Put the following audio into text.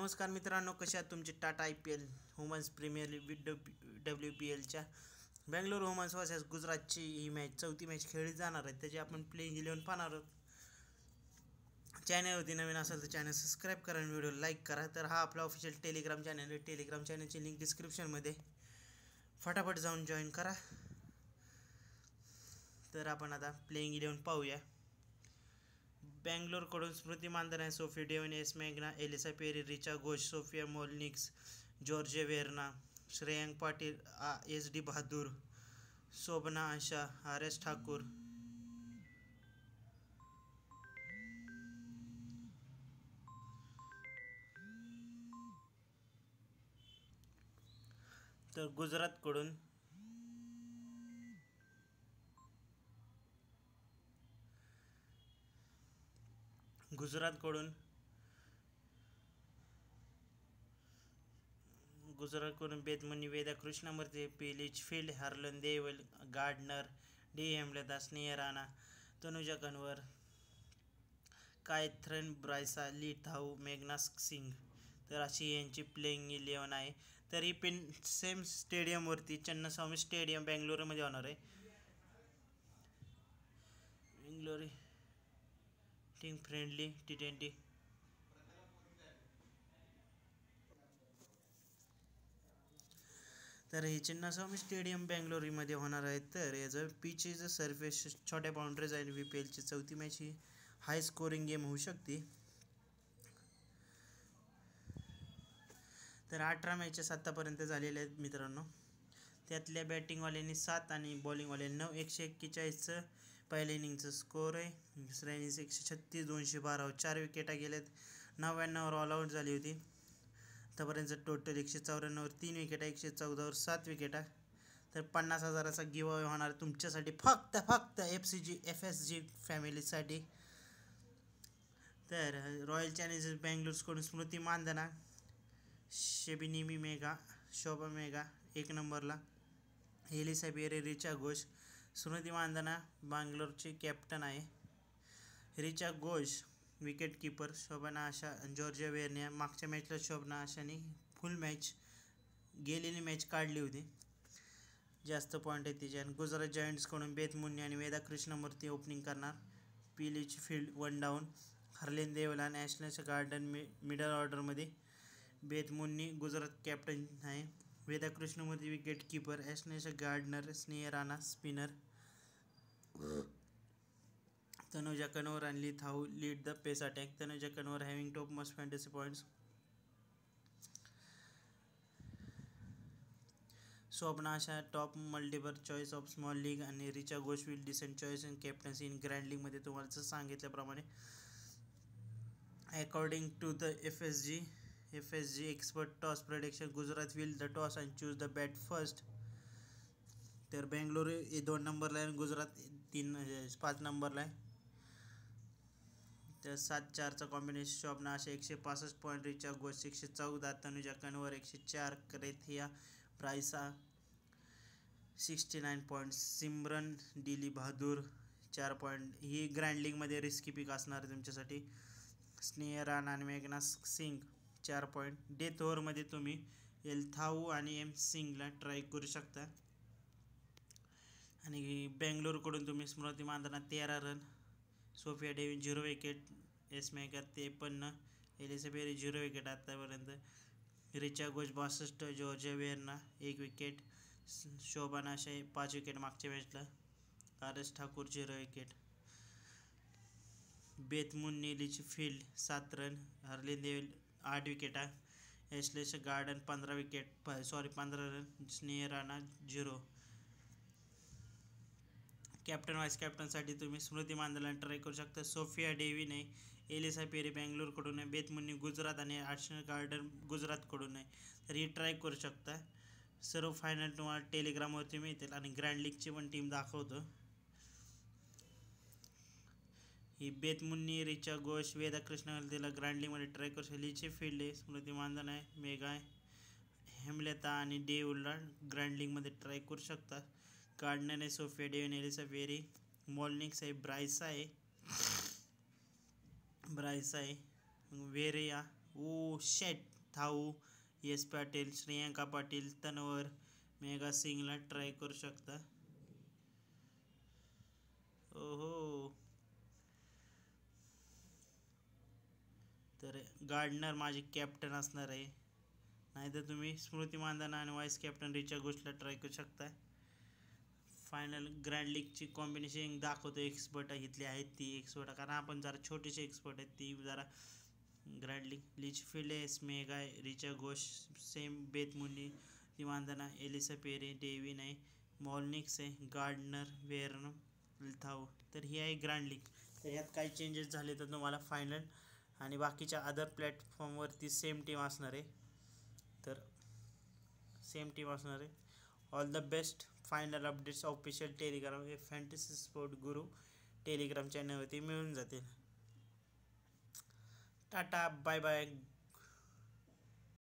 नमस्कार मित्रांनो, कशा आहात? तुमचे Tata IPL women's premier league WPLच्या बँगलोर वुमन्स वर्सेस गुजरातची ही मॅच चौथी मॅच खेळली जाणार आहे. त्याची आपण प्लेइंग 11 पाहणार आहोत. चॅनलवरती नवीन असेल तर चॅनल सबस्क्राईब करा आणि व्हिडिओ लाईक करा. तर हा आपला ऑफिशियल टेलिग्राम चॅनल आहे. टेलिग्राम चॅनलची लिंक डिस्क्रिप्शनमध्ये, फटाफट जाऊन जॉईन करा. तर आपण आता प्लेइंग 11 पाहूया. बँगलोरकडून Smriti Mandhana, Sophie Devine, S मेघना, Ellyse Perry, Richa Ghosh, Sophia Molineux, Georgia Wareham, Shreyanka Patil, SD Bahadur, Shobhana Asha, RS Thakur. तर गुजरातकडून Beth Mooney, Veda Krishnamurthy, Litchfield, Harleen Deol, Gardner, D Hemalatha, Sneh Rana, Tanuja Kanwar, कायथरन ब्रायसा, ली थाऊ, मेघना सिंग. तर अशी यांची प्लेइंग 11 आहे. तर ही पिन सेम स्टेडियमवरती, चन्नास्वामी स्टेडियम बँगलोरमध्ये होणार आहे. Bangalore team friendly T20. तर हे चन्नास्वामी स्टेडियम बँगलोरीमध्ये होणार आहे. तर याचं पिचेचं सरफेस छोट्या बाउंड्रीज आहे. WPLची चौथी मॅच ही हाय स्कोरिंग गेम होऊ शकते. तर 18 मॅचेस आत्तापर्यंत झालेल्या आहेत मित्रांनो. त्यातल्या बॅटिंगवाल्यांनी 7 आणि बॉलिंगवाल्यांनी 9. 141चं पहिल्या इनिंगचं स्कोर आहे. दुसऱ्या इनिंग्स 136, 212, 4 विकेटा गेल्यात. 99वर ऑल आऊट झाली होती. आतापर्यंत टोटल 154वर 3 विकेटा, 114वर 7 विकेटा. तर 50,000चा गिव्ह अवे होणार तुमच्यासाठी, फक्त FSG फॅमिलीसाठी. तर रॉयल चॅलेंजर्स बँगलोरकडून स्मृती मानधना, शेबिनीमी मेघा, शोभा मेघा 1 नंबरला, एलिसा पेरी, रिचा घोष. स्मृती मानधना बँगलोरची कॅप्टन आहे. Richa Ghosh wicket keeper. शोभना आशा आणि जॉर्जिया वेर्निया. मागच्या मॅचला शोभना आशाने फुल मॅच गेलेली मॅच काढली होती, जास्त पॉईंट आहे तिचे. आणि गुजरात जायंट्सकडून बेतमुनी आणि वेदा कृष्णमूर्ती ओपनिंग करणार. पिलिच फील्ड 1 डाऊन, हरलेन देवला आणि ॲशलेस गार्डन मिडल ऑर्डरमध्ये. बेतमुनी गुजरात कॅप्टन आहे. Veda Krishnamurthy wicket keeper, Ashleigh Gardner, Sneh Rana spinner, Tanuja Kanwar आणि Lea Tahuhu lead the pace attack. Tanuja Kanwar having top most fantasy points. Shobhana Asha top multiple choice of small league आणि Richa Ghosh will decent choice in captaincy in grand लीगमध्ये. तुम्हाला सांगितल्याप्रमाणे according to the FSG expert toss prediction, Gujarat will the toss and choose the bat first. तर बेंगलोर 2 नंबरला आहे आणि गुजरात 5 नंबरला आहे. तर 7-4चा कॉम्बिनेशन. शोभना आशा 165 पॉईंट, रिचा घोष 114, तनुजा कन्वर 104, करेथिया ब्रायसा 69 पॉईंट, सिमरन डिली बहादूर 4 पॉईंट. ही ग्रँड लीगमध्ये रिस्की पिक असणार आहे तुमच्यासाठी. स्नेह राणा आणि मेघना सिंग 4 पॉईंट. डेथ ओव्हरमध्ये तुम्ही एल थाऊ आणि M सिंगला ट्राय करू शकता. आणि बँगलोरकडून तुम्ही Smriti Mandhana 13 run, Sophia Devine 0 wicket, S Megha 53, Ellyse Perry 0 wicket आत्तापर्यंत, Richa Ghosh 62, Georgia Wareham 1 wicket, Shobhana Asha 5 wicket मागच्या मॅचला, RS ठाकूर 0 विकेट. बेतमुनी फील्ड 7 रन, हरलिन देवल 8 विकेटा, Ashleigh Gardner 15 run, Sneh Rana 0. Captain vice कॅप्टनसाठी तुम्ही स्मृती मानधनाला ट्राय करू शकता. सोफिया डेव्हिन आहे, एलिसा पेरी बँगलोरकडून आहे, बेतमुनी गुजरात आणि ॲशलेस गार्डन गुजरातकडून आहे. तर ही ट्राय करू शकता. सर्व फायनल तुम्हाला टेलिग्रामवरती मिळतील आणि ग्रँड लीगची पण टीम दाखवतो. ही बेतमुनी, रिचा घोष, वेदा कृष्णमूर्तीला ग्रँड लीगमध्ये ट्राय करू शकता. लीची फील्ड आहे, स्मृती मानधना आहे, मेघा आहे, हेमलता आणि डेव्हलला ग्रँड लीगमध्ये ट्राय करू शकता. गार्डनर आहे, सोफिया डेव्हिन, एलिसा पेरी, मोलनिक्स आहे, ब्रायसा आहे, वेरिया ओ शेट, थाऊ, यश पाटील, श्रेयांका पाटील, तनवर, मेगा सिंगला ट्राय करू शकता. ओहो, तर गार्डनर माझे कॅप्टन असणार आहे. नाहीतर तुम्ही स्मृती मानधना आणि व्हाईस कॅप्टन रिचा घोषला ट्राय करू शकता. फायनल ग्रँड लीगची कॉम्बिनेशन दाखवतो. एक्सपर्ट इथली आहेत ती एक्सपर्ट, कारण आपण जरा छोटीशी एक्सपर्ट आहेत ती जरा. Grand league Litchfield, Megha, Richa Ghosh, same Beth Mooney, ती मानधना, एलिसा पेरे, डेविन आहे, मॉलनिक्स आहे, गार्डनर, वेर्न, थाऊ. तर ही आहे ग्रँड लीग. तर ह्यात काही चेंजेस झाले तर तुम्हाला फायनल आणि बाकीच्या अदर प्लॅटफॉर्मवरती सेम टीम असणार आहे. तर सेम टीम असणार आहे. All the best. Final updates official Telegram हे फॅन्टसी स्पोर्ट गुरु टेलिग्राम चॅनलवरती मिळून जातील. Tata, bye bye.